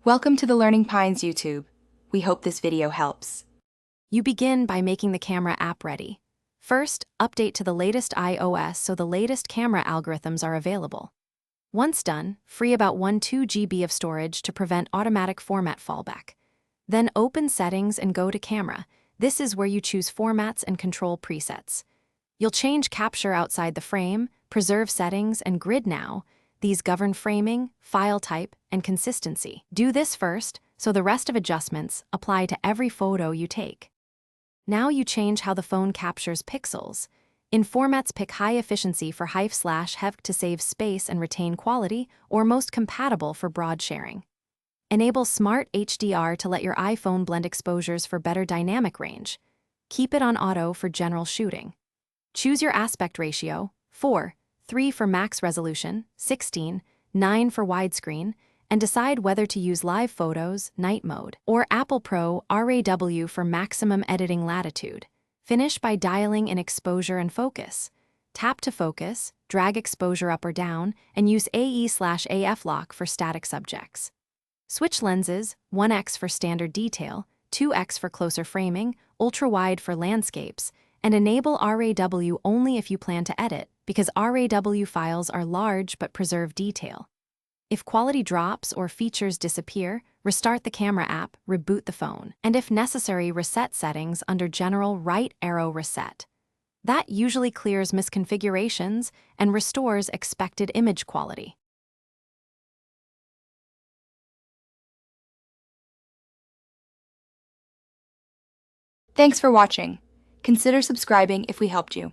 Welcome to the Learning Pines YouTube. We hope this video helps. You begin by making the camera app ready. First, update to the latest iOS so the latest camera algorithms are available. Once done, free about 1-2 GB of storage to prevent automatic format fallback. Then open Settings and go to Camera. This is where you choose formats and control presets. You'll change capture outside the frame, preserve settings, and grid now. These govern framing, file type, and consistency. Do this first, so the rest of adjustments apply to every photo you take. Now you change how the phone captures pixels. In formats, pick high efficiency for HEIF/HEVC to save space and retain quality, or most compatible for broad sharing. Enable Smart HDR to let your iPhone blend exposures for better dynamic range. Keep it on auto for general shooting. Choose your aspect ratio, 4:3 for max resolution, 16:9 for widescreen, and decide whether to use live photos, night mode, or Apple Pro RAW for maximum editing latitude. Finish by dialing in exposure and focus. Tap to focus, drag exposure up or down, and use AE/AF lock for static subjects. Switch lenses, 1x for standard detail, 2x for closer framing, ultra-wide for landscapes, and enable RAW only if you plan to edit, because RAW files are large but preserve detail. If quality drops or features disappear, restart the camera app, reboot the phone, and if necessary, reset settings under General right arrow reset. That usually clears misconfigurations and restores expected image quality. Thanks for watching. Consider subscribing if we helped you.